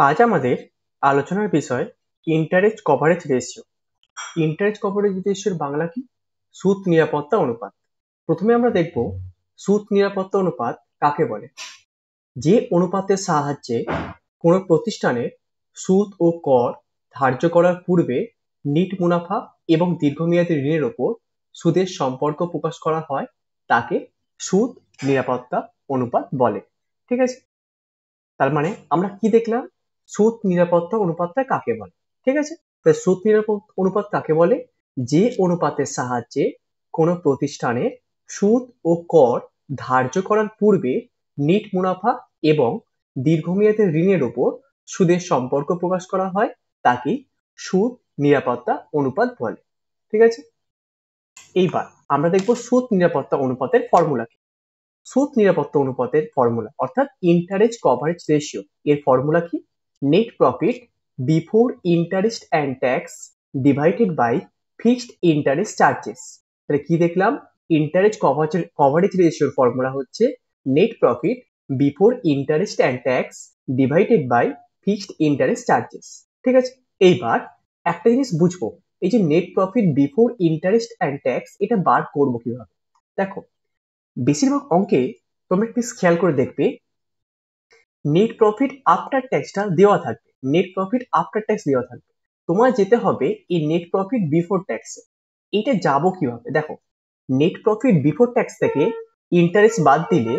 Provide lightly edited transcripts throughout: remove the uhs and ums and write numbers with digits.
আজ আমাদের আলোচনার বিষয় interest coverage ratio. Interest coverage রেশিওর বাংলা কি? সুদ নিরাপত্তা অনুপাত। প্রথমে আমরা দেখব সুদ নিরাপত্তা অনুপাত কাকে বলে। যে অনুপাতের সাহায্যে কোনো প্রতিষ্ঠানের সুদ ও কর ধার্য করার পূর্বে নিট মুনাফা এবং দীর্ঘমেয়াদী ঋণের ওপর সুদের সম্পর্ক প্রকাশ করা হয় তাকে সুদ নিরাপত্তা অনুপাত বলে। ঠিক আছে, তার মানে আমরা কি দেখলাম, সুদ নিরাপত্তা অনুপাতটা কাকে বলে। ঠিক আছে, তাই সুদ নিরাপত্তা অনুপাত কাকে বলে? যে অনুপাতের সাহায্যে কোনো প্রতিষ্ঠানের সুদ ও কর ধার্য করার পূর্বে নিট মুনাফা এবং দীর্ঘমেয়াদী ঋণের উপর সুদের সম্পর্ক প্রকাশ করা হয় তাকে সুদ নিরাপত্তা অনুপাত বলে। ঠিক আছে, এইবার আমরা দেখব সুদ নিরাপত্তা অনুপাতের ফর্মুলা কি। সুদ নিরাপত্তা অনুপাতের ফর্মুলা অর্থাৎ ইন্টারেস্ট কভারেজ রেশিও এর ফর্মুলা কি? Net profit before interest and tax divided by fixed interest charges. তাহলে কি দেখলাম, ইন্টারেস্ট কভারেজ রেশিওর ফর্মুলা হচ্ছে net profit before interest and tax divided by fixed interest charges. ঠিক আছে, এইবার একটা জিনিস বুঝবো, এই যে net profit before interest and tax এটা বার করবো কিভাবে। দেখো, বেশিরভাগ অঙ্কে তোমরা একটু খেয়াল করে দেখবে নেট প্রফিট আফটার ট্যাক্সটা দেওয়া থাকবে, নেট প্রফিট আফটার ট্যাক্স দেওয়া থাকবে। তোমার যেতে হবে এই নেট প্রফিট বিফোর ট্যাক্সে। এটা যাবো কিভাবে? দেখো, নেট প্রফিট বিফোর ট্যাক্স থেকে ইন্টারেস্ট বাদ দিলে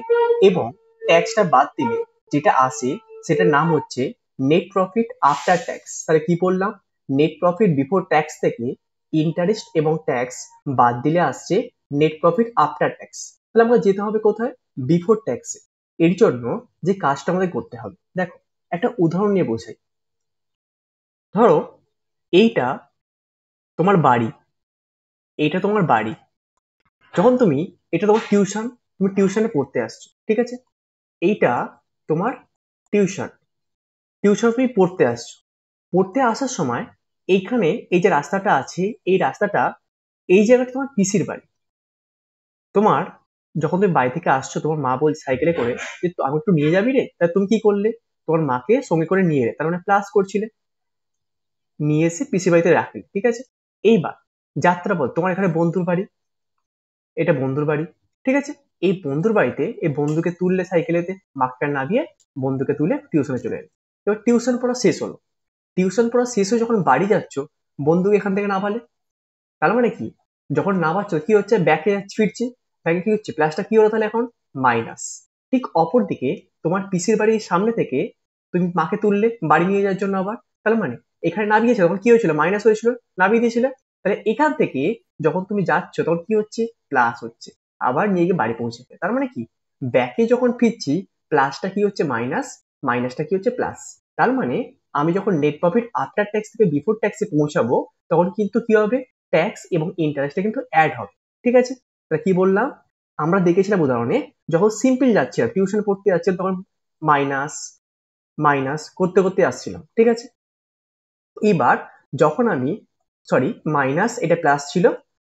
এবং ট্যাক্সটা বাদ দিলে যেটা আসে সেটার নাম হচ্ছে নেট প্রফিট আফটার ট্যাক্স। তাহলে কি বললাম, নেট প্রফিট বিফোর ট্যাক্স থেকে ইন্টারেস্ট এবং ট্যাক্স বাদ দিলে আসছে নেট প্রফিট আফটার ট্যাক্স। তাহলে আমাকে যেতে হবে কোথায়? বিফোর ট্যাক্সে। এর জন্য যে কাজটা আমাদের করতে হবে, দেখো একটা উদাহরণ নিয়ে বোঝাই। ধরো এইটা তোমার বাড়ি, এইটা তোমার বাড়ি। যখন তুমি, এটা তোমার টিউশন, তুমি টিউশনে পড়তে আসছো। ঠিক আছে, এইটা তোমার টিউশন, টিউশন তুমি পড়তে আসছো। পড়তে আসার সময় এইখানে এই যে রাস্তাটা আছে, এই রাস্তাটা, এই জায়গাটা তোমার পিসির বাড়ি। তোমার যখন তুমি বাড়ি থেকে আসছো, তোমার মা বলছে সাইকেলে করে যে আমি একটু নিয়ে যাবি রে, তা তুমি কি করলে? তোমার মাকে সঙ্গে করে নিয়ে এলে, তার মানে প্লাস করছিলে, নিয়ে এসে পিসি বাড়িতে রাখলে। ঠিক আছে, এইবার যাত্রাপথ তোমার এখানে বন্ধুর বাড়ি, এটা বন্ধুর বাড়ি। ঠিক আছে, এই বন্ধুর বাড়িতে এই বন্ধুকে তুললে সাইকেলেতে, মাকে না দিয়ে বন্ধুকে তুলে টিউশনে চলে এলে। এবার টিউশন পড়া শেষ হলো, টিউশন পড়া শেষ হয়ে যখন বাড়ি যাচ্ছ, বন্ধুকে এখান থেকে নামালে। তার মানে কি, যখন নামাচ্ছ কি হচ্ছে, ব্যাকে ফিরছি, ব্যাকে কি হচ্ছে, প্লাসটা কি হলো তাহলে এখন মাইনাস। ঠিক অপর দিকে তোমার পিসির বাড়ির সামনে থেকে তুমি মাকে তুললে বাড়ি নিয়ে যাওয়ার জন্য আবার, তার মানে এখানে নামিয়েছে তখন কি হয়েছিল, মাইনাস হয়েছিল, নামিয়ে দিয়েছিলে। তাহলে এখান থেকে যখন তুমি যাচ্ছ তখন কি হচ্ছে, প্লাস হচ্ছে, আবার নিয়ে গিয়ে বাড়ি পৌঁছেছে। তার মানে কি, ব্যাকে যখন ফিরছি প্লাসটা কি হচ্ছে মাইনাস, মাইনাসটা কি হচ্ছে প্লাস। তার মানে আমি যখন নেট প্রফিট আফটার ট্যাক্স থেকে বিফোর ট্যাক্সে পৌঁছাবো তখন কিন্তু কি হবে, ট্যাক্স এবং ইন্টারেস্টটা কিন্তু অ্যাড হবে। ঠিক আছে, তাহলে কি বললাম, আমরা দেখেছিলাম উদাহরণে যখন সিম্পল যাচ্ছিলাম টিউশন পড়তে যাচ্ছিলাম তখন মাইনাস মাইনাস করতে করতে আসছিলাম। ঠিক আছে, এবার যখন আমি, সরি মাইনাস, এটা প্লাস ছিল,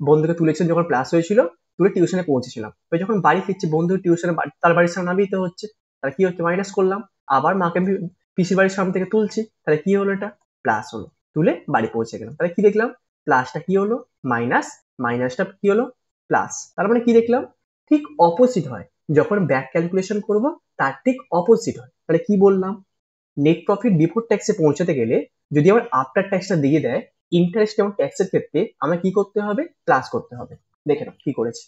বন্ধুকে তুলেছিলাম যখন প্লাস হয়েছিল, তুলে টিউশনে পৌঁছেছিলাম। এবার যখন বাড়ি ফিরছি বন্ধু টিউশনে, তার বাড়ির সামনে নামিয়ে দিতে হচ্ছে, তাহলে কি হচ্ছে, মাইনাস করলাম। আবার মাকে পিসির বাড়ির সামনে থেকে তুলছি, তাহলে কি হলো, এটা প্লাস হলো, তুলে বাড়ি পৌঁছে গেলাম। তাহলে কি দেখলাম, প্লাসটা কি হলো মাইনাস, মাইনাসটা কি হলো প্লাস। তার মানে কি দেখলাম, ঠিক অপোজিট হয়, যখন ব্যাক ক্যালকুলেশন করব তার ঠিক অপোজিট হয়। তাহলে কি বললাম, নেট প্রফিট বিফোর ট্যাক্সে পৌঁছাতে গেলে যদি আমার আফটার ট্যাক্সটা দিয়ে দেয়, ইন্টারেস্ট এবং ট্যাক্সের ক্ষেত্রে আমরা কি করতে হবে, প্লাস করতে হবে। দেখে নাও কি করেছি,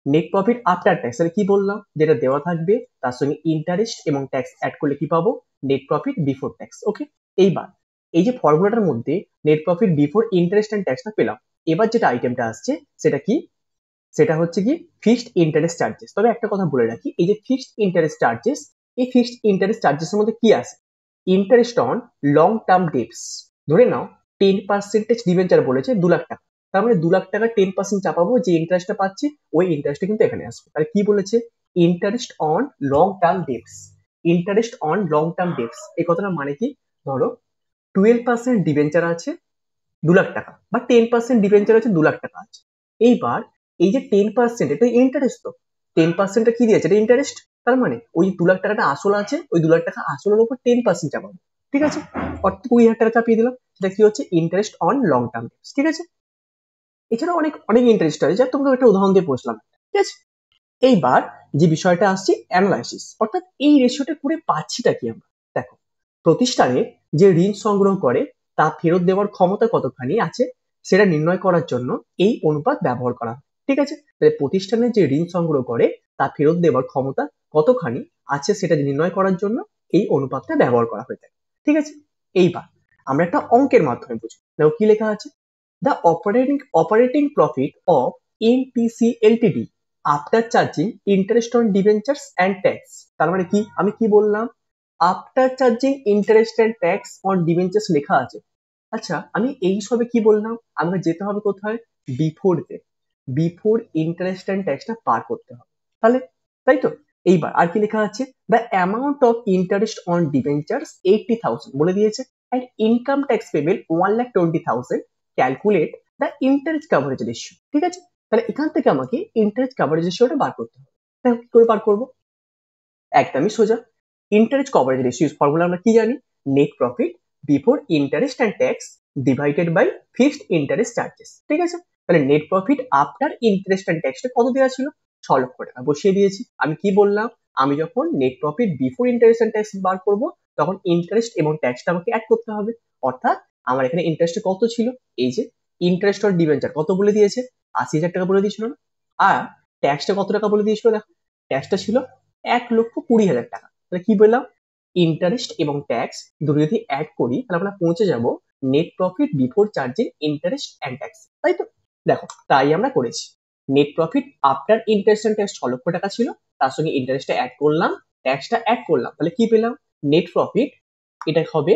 নেট প্রফিট আফটার ট্যাক্স, তাহলে কি বললাম, যেটা দেওয়া থাকবে তার সঙ্গে ইন্টারেস্ট এবং ট্যাক্স অ্যাড করলে কি পাবো, net profit before tax. Okay, এইবার এই যে ফর্মুলাটার মধ্যে net profit before interest and ট্যাক্সটা পেলাম, এবার যেটা আইটেমটা আসছে সেটা কি, সেটা হচ্ছে কি ফিক্সড ইন্টারেস্ট চার্জেস। তবে একটা কথা বলে রাখি, এই যে ফিক্সড ইন্টারেস্ট চার্জেস, এই ফিক্সড ইন্টারেস্ট চার্জেসের মধ্যে কি আছে, interest on long term dates. ধরে নাও 10% ডিবেঞ্চার বলেছে 2 লাখ টাকা, তার মানে 2 লাখ টাকা 10% চাপাবো, যে ইন্টারেস্টটা পাচ্ছি ওই ইন্টারেস্টটা কিন্তু এখানে আসবে। তাহলে কি বলেছে, interest on long term dates, interest on long term dates. এই কথাটার মানে কি, ধরো 12% ডিবেঞ্চার আছে 2 লাখ টাকা, বা 10% ডিবেঞ্চার আছে 2 লাখ টাকা আছে। এইবার এই যে 10% এটা ইন্টারেস্ট, তো 10%টা কি দিয়েছে, এটা ইন্টারেস্ট। তার মানে ওই 2 লাখ টাকাটা আসল আছে, ওই 2 লাখ টাকা আসলের উপর 10% চাপাবো। ঠিক আছে, অর্থাৎ 20,000 টাকা চাপিয়ে দিলাম, সেটা কি হচ্ছে interest on long term dates. ঠিক আছে, এছাড়া অনেক অনেক ইন্টারেস্ট আছে, যা তোমাকে একটা উদাহরণ দিয়ে বসলাম। ঠিক আছে, এইবার যে বিষয়টা আসছে অ্যানালাইসিস, অর্থাৎ এই রেশিওটা করে পাচ্ছিটা কি আমরা। দেখো, প্রতিষ্ঠানে যে ঋণ সংগ্রহ করে তা ফেরত দেওয়ার ক্ষমতা কতখানি আছে সেটা নির্ণয় করার জন্য এই অনুপাত ব্যবহার করা হয়। ঠিক আছে, তাহলে প্রতিষ্ঠানে যে ঋণ সংগ্রহ করে তা ফেরত দেওয়ার ক্ষমতা কতখানি আছে সেটা নির্ণয় করার জন্য এই অনুপাতটা ব্যবহার করা হয়ে থাকে। ঠিক আছে, এইবার আমরা একটা অঙ্কের মাধ্যমে বুঝি। দেখো কি লেখা আছে, the operating profit of NPC LTD after charging interest on debentures and tax. তার মানে কি, আমি কি বললাম, after charging interest and tax on debentures লেখা আছে। আচ্ছা, আমি এই সবে কি বললাম, আমাকে যেতে হবে কোথায়, বিফোর তে, বিফোর ইন্টারেস্ট অ্যান্ড ট্যাক্সটা পার করতে হবে। তাহলে তাই তো, এইবার আর কি লেখা আছে, the amount of interest on debentures 80,000 বলে দিয়েছে, and income tax payable 1,20,000, calculate the interest coverage ratio. ঠিক আছে, তাহলে এখান থেকে আমাকে ইন্টারেস্ট কাভারেজ রেশিওটা বার করতে হবে। দেখো কি করে বার করবো, একদমই সোজা। ইন্টারেস্ট কভারেজ রেশিওর ফর্মুলা আমরা কি জানি, net profit before interest and tax divided by fixed interest charges. ঠিক আছে, তাহলে net profit after interest and ট্যাক্সটা কত দেওয়া ছিল, 6 লক্ষ টাকা বসিয়ে দিয়েছি। আমি কি বললাম, আমি যখন net profit before interest and tax বার করব তখন ইন্টারেস্ট এবং ট্যাক্সটা আমাকে অ্যাড করতে হবে। অর্থাৎ আমার এখানে ইন্টারেস্ট কত ছিল, এই যে ইন্টারেস্ট অন ডিবেঞ্চার কত বলে দিয়েছে, 80,000 টাকা বলে দিয়েছিল না, আর ট্যাক্সটা কত টাকা বলে দিয়েছিল, দেখো ট্যাক্সটা ছিল 1,20,000 টাকা। তাহলে কি বললাম, ইন্টারেস্ট এবং ট্যাক্স দুটো যদি অ্যাড করি তাহলে আমরা পৌঁছে যাব net profit before charging interest and tax. তাই তো, দেখো তাই আমরা করেছি। Net profit after interest and tax 6 লক্ষ টাকা ছিল, তার সঙ্গে ইন্টারেস্টটা অ্যাড করলাম, ট্যাক্সটা অ্যাড করলাম, তাহলে কি পেলাম, নেট প্রফিট, এটা হবে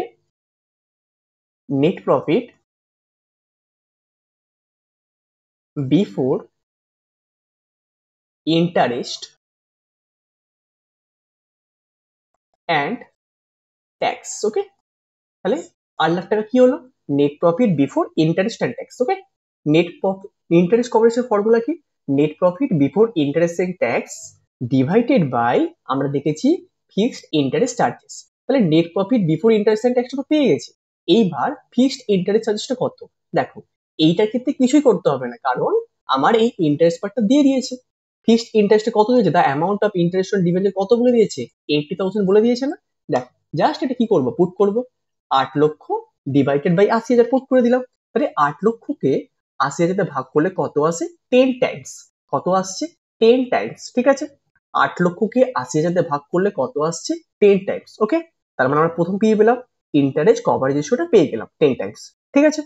net profit before interest and tax. Okay, তাহলে 8 লাখ টাকা কি হলো, net profit before interest and tax. Okay, net profit interest কভারেজের ফর্মুলা কি, net profit before interest and tax divided by, আমরা দেখেছি ফিক্সড ইন্টারেস্ট চার্জেস। তাহলে net profit before interest and ট্যাক্সটা তো পেয়ে গেছি, এইবার ফিক্সড ইন্টারেস্ট চার্জেসটা কত। দেখো এইটার ক্ষেত্রে কিছুই করতে হবে না, কারণ আমার এই ইন্টারেস্ট পার্টটা দিয়ে দিয়েছে। ফিক্সড ইন্টারেস্ট কত দিয়েছে, the amount of interest on debenture কত বলে দিয়েছে, 80,000 বলে দিয়েছে না। দেখো জাস্ট এটা কি করবো, পুট করবো, 8 লক্ষ ডিভাইডেড বাই 80,000 পুট করে দিলাম। তাহলে 8 লক্ষকে 80,000 ভাগ করলে কত আসে, 10 টাইমস। কত আসছে, 10 টাইমস। ঠিক আছে, 8 লক্ষকে 80,000 ভাগ করলে কত আসছে, 10 টাইমস। ওকে, তার মানে আমরা প্রথম পেয়ে পেলাম ইন্টারেস্ট কভারেজ রেশিওটা পেয়ে গেলাম 10 টাইমস। ঠিক আছে,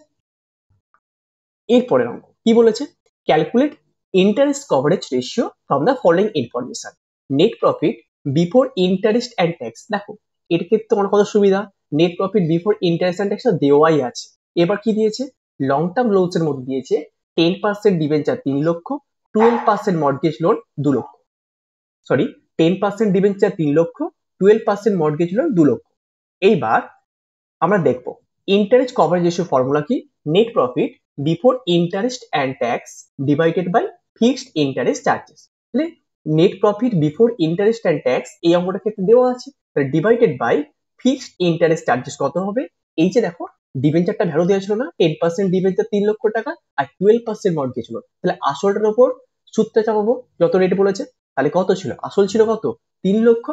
এরপরের অঙ্ক কি বলেছে, calculate interest coverage ratio from the following information, net profit before interest and tax. দেখো এর ক্ষেত্রে আমার কত সুবিধা, net profit before interest and ট্যাক্সটা দেওয়াই আছে। এবার কি দিয়েছে, লং টার্ম লোনস এর মধ্যে দিয়েছে 10% ডিবেঞ্চার 3 লক্ষ, 12% মর্টগেজ লোন 2 লক্ষ, সরি 10% ডিবেঞ্চার 3 লক্ষ, 12% মর্টগেজ লোন 2 লক্ষ। এইবার আমরা দেখব ইন্টারেস্ট কভারেজ রেশিও ফর্মুলা কি, net profit before interest and tax divided by fixed interest charges. তাহলে net profit before interest and tax এই অঙ্কটার ক্ষেত্রে দেওয়া আছে, তাহলে divided by fixed interest charges কত হবে, এই যে দেখো ডিবেঞ্চারটা ভ্যালু দেওয়া ছিল না, 10% ডিবেঞ্চার 3 লক্ষ টাকা আর 12% মর্টগেজ লোন, তাহলে আসলটার উপর সুদটা চাপাবো যত রেট বলেছে। তাহলে কত ছিল, আসল ছিল কত 3 লক্ষ,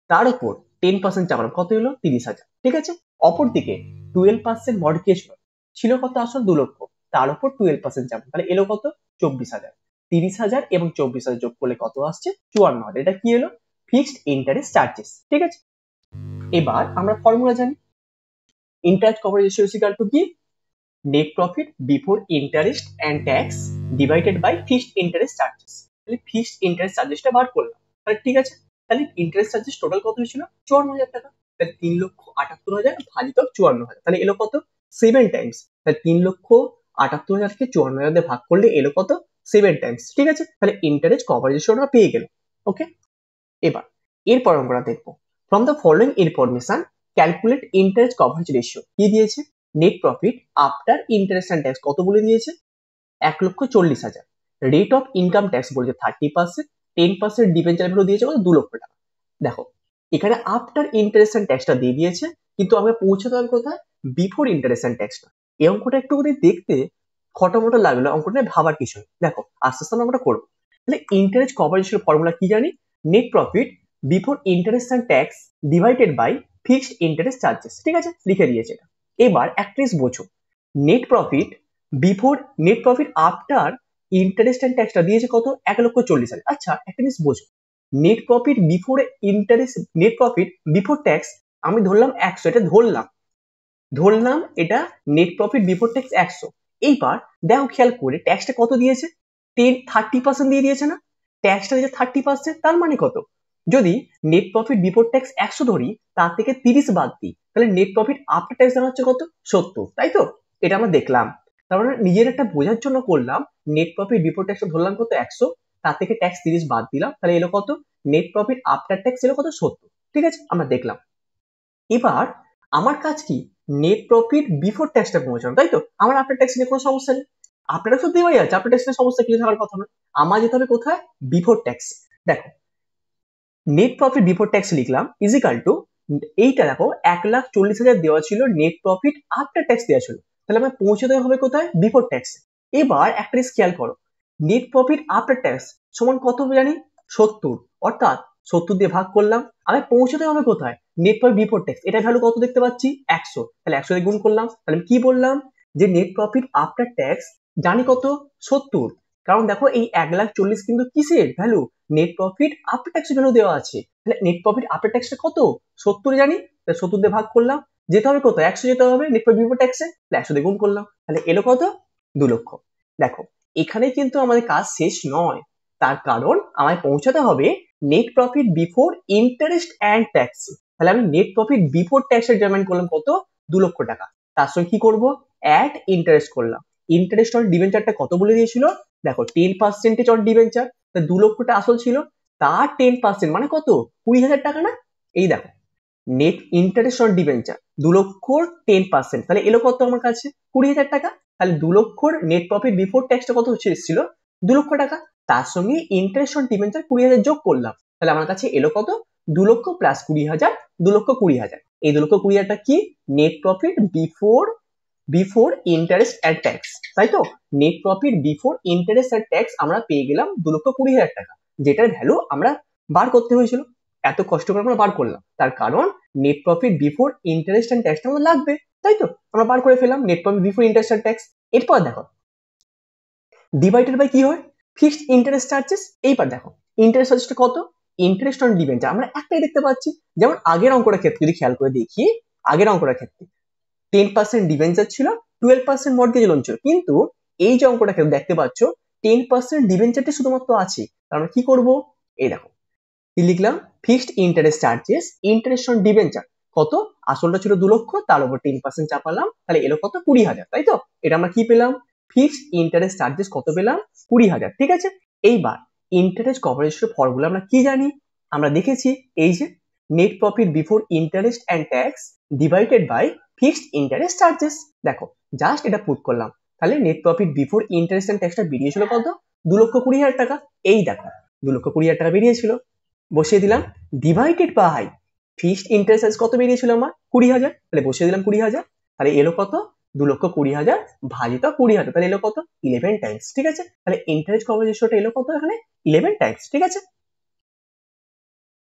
তার উপর 10% চাপালাম, কত হলো 30,000। ঠিক আছে, অপরদিকে 12% মর্টগেজ লোন ছিল কত, আসল 2 লক্ষ, তার উপর 12% চাপ, তাহলে এলো কত 24,000। 30,000 এবং 24,000 যোগ করলে কত আসছে, 54,000। এটা কি এলো, ফিক্সড ইন্টারেস্ট চার্জেস। ঠিক আছে, এবার আমরা ফর্মুলা জানি, interest coverage ratio is equal to কি, net profit before interest and tax divided by fixed interest charges. তাহলে ফিক্সড ইন্টারেস্ট চার্জেসটা বার করলাম, তাহলে ঠিক আছে, তাহলে ইন্টারেস্ট চার্জেস টোটাল কত হয়েছিল, 54,000 টাকা। তাহলে 3,78,000 ভাজিতক 54,000, তাহলে এলো কত 7 টাইমস। তাহলে 3,78,000কে 54,000 দিয়ে ভাগ করলে এলো কত 7 টাইমস। ঠিক আছে, তাহলে ইন্টারেস্ট কভারেজ রেশিও আমরা পেয়ে গেলাম। ওকে, এবার এরপর আমরা দেখবো from the following information calculate interest coverage ratio. কি দিয়েছে, net profit after interest and tax কত বলে দিয়েছে, 1,40,000। রেট অফ ইনকাম ট্যাক্স বলেছে 30%, 10% ডিবেঞ্চার ভ্যালু দিয়েছে কত 2 লক্ষ টাকা। দেখো এখানে আফটার ইন্টারেস্ট অ্যান্ড ট্যাক্সটা দিয়ে দিয়েছে, কিন্তু আমরা পৌঁছাতে হবে কোথায়, বিফোর ইন্টারেস্ট অ্যান্ড ট্যাক্সটা। এই অঙ্কটা একটু করে দেখতে খটামটো লাগলো, অঙ্কটা ভাবার কিছু নেই। দেখো আস্তে আস্তে আমরা করবো। তাহলে ইন্টারেস্ট কভারেজের ফর্মুলা কি জানি, net profit before interest and tax divided by fixed interest charges. ঠিক আছে, লিখে দিয়েছে এটা। এবার একটা জিনিস বোঝো, net profit before, net profit after interest and ট্যাক্সটা দিয়েছে কত, 1,40,000। আচ্ছা একটা জিনিস বোঝো, net profit before interest, net profit before tax আমি ধরলাম 100, এটা ধরলাম এটা নেট প্রফিট বিফোর ট্যাক্স 100। এইবার দেখো খেয়াল করে ট্যাক্সটা কত দিয়েছে, 30% দিয়ে দিয়েছে না, ট্যাক্সটা দিয়েছে 30%, তার মানে কত, যদি নেট প্রফিট বিফোর ট্যাক্স 100 ধরি, তার থেকে 30 বাদ দিই, তাহলে নেট প্রফিট আফটার ট্যাক্স দেওয়া হচ্ছে কত, 70, তাই তো? এটা আমরা দেখলাম। তারপরে নিজের একটা বোঝার জন্য করলাম, নেট প্রফিট বিফোর ট্যাক্সটা ধরলাম কত 100, তার থেকে ট্যাক্স 30 বাদ দিলাম, তাহলে এলো কত, নেট প্রফিট আফটার ট্যাক্স এলো কত, 70। ঠিক আছে, আমরা দেখলাম। এবার আমার কাজ কি, নেট প্রফিট বিফোর ট্যাক্সটা পৌঁছানো, তাই তো? আমার আফটার ট্যাক্স নিয়ে কোনো সমস্যা নেই, আফটার ট্যাক্স দেওয়াই আছে, আফটার ট্যাক্স নিয়ে সমস্যা কিছু থাকার কথা নয়। আমার যেতে হবে কোথায়, বিফোর ট্যাক্স। দেখো নেট প্রফিট বিফোর ট্যাক্স লিখলাম ইজিক্যাল টু, এইটা দেখো 1,40,000 দেওয়া ছিল, নেট প্রফিট আফটার ট্যাক্স দেওয়া ছিল, তাহলে আমার পৌঁছতে হবে কোথায়, বিফোর ট্যাক্স। এবার একটা জিনিস খেয়াল করো, নেট প্রফিট আফটার ট্যাক্স সমান কত জানি, 70, অর্থাৎ 70 দিয়ে ভাগ করলাম, আমি পৌঁছতে হবে কোথায়, নেট প্রফিট বিফোর ট্যাক্স, এটা ভ্যালু কত দেখতে পাচ্ছি, 100, তাহলে 100 দিয়ে গুণ করলাম, তাহলে আমি কি বললাম, যে নেট প্রফিট আফটার ট্যাক্স জানি কত, 70। কারণ দেখো এই 1,40,000 কিন্তু কিসের value, net profit after tax value দেওয়া আছে, তাহলে নেট প্রফিট আফটার ট্যাক্সটা কত, 70 জানি, তাহলে 70 দিয়ে ভাগ করলাম, যেতে হবে কত, 100 যেতে হবে নেট প্রফিট বিফোর ট্যাক্সে, তাহলে 100 দিয়ে গুণ করলাম, তাহলে এলো কত, 2 লক্ষ। দেখো এখানে কিন্তু আমাদের কাজ শেষ নয়, তার কারণ আমায় পৌঁছাতে হবে net profit before interest and tax. তাহলে আমি নেট প্রফিট বিফোর ট্যাক্সের ডিমান্ড করলাম কত, 2 লক্ষ টাকা। তার সঙ্গে কি করব, অ্যাড ইন্টারেস্ট করলাম। ইন্টারেস্ট অন ডিবেঞ্চারটা কত বলে দিয়েছিল, দেখো 10% অন ডিবেঞ্চার, 2 লক্ষটা আসল ছিল, তার 10% মানে কত, 20,000 টাকা না। এই দেখো নেট ইন্টারেস্ট অন ডিবেঞ্চার 2 লক্ষর 10%, তাহলে এলো কত আমার কাছে, 20,000 টাকা। তাহলে 2 লক্ষর নেট প্রফিট বিফোর ট্যাক্সটা কত এসেছিল, 2 লক্ষ টাকা, তার সঙ্গে ইন্টারেস্ট অন ডিবেঞ্চার 20,000 যোগ করলাম, তাহলে আমার কাছে এলো কত, 2 লক্ষ প্লাস 20,000, 2 লক্ষ 20,000। এই 2 লক্ষ 20,000টা কি, net profit before interest and tax, তাই তো? Net profit before interest and tax আমরা পেয়ে গেলাম 2,20,000 টাকা, যেটার ভ্যালু আমরা বার করতে হয়েছিল, এত কষ্ট করে আমরা বার করলাম, তার কারণ net profit before interest and ট্যাক্সটা আমাদের লাগবে, তাই তো? আমরা বার করে ফেললাম net profit before interest and tax. এরপর দেখো ডিভাইডেড বাই কি হয়, ফিক্সড ইন্টারেস্ট চার্জেস। এইবার দেখো ইন্টারেস্ট চার্জেসটা কত, ইন্টারেস্ট অন ডিবেঞ্চার আমরা একটাই দেখতে পাচ্ছি, যেমন আগের অঙ্কটার ক্ষেত্রে যদি খেয়াল করে দেখি, আগের অঙ্কটার ক্ষেত্রে 10% ডিবেঞ্চার ছিল, 12% মর্টগেজ লোন ছিল, কিন্তু এই যে অঙ্কটা দেখতে পাচ্ছ 10% ডিবেঞ্চারটা শুধুমাত্র আছে, আমরা কি করব, এই দেখো কি লিখলাম, fixed interest charges interest on debenture কত, আসলটা ছিল 2 লক্ষ, তার উপর 10% চাপালাম, তাহলে এলো কত, 20,000, তাই তো? এটা আমরা কি পেলাম, ফিক্সড ইন্টারেস্ট চার্জেস কত পেলাম, 20,000। ঠিক আছে, এইবার ইন্টারেস্ট কভারেজের ফর্মুলা আমরা কি জানি, আমরা দেখেছি, এই যে net profit before interest and tax divided by fixed interest charges. দেখো জাস্ট এটা পুট করলাম, তাহলে net profit before interest and ট্যাক্সটা বেরিয়েছিল কত, 2,20,000 টাকা। এই দেখো 2,20,000 টাকা বেরিয়েছিল, বসিয়ে দিলাম, ডিভাইডেড বাই ফিক্সড ইন্টারেস্ট কত বেরিয়েছিল আমার, 20,000, তাহলে বসিয়ে দিলাম 20,000, তাহলে এলো কত, 2,20,000 ভাজিত 20,000, তাহলে এলো কত, 11 টাইমস। ঠিক আছে, তাহলে ইন্টারেস্ট কভারেজ রেশিওটা এলো কত এখানে, 11 টাইমস। ঠিক আছে।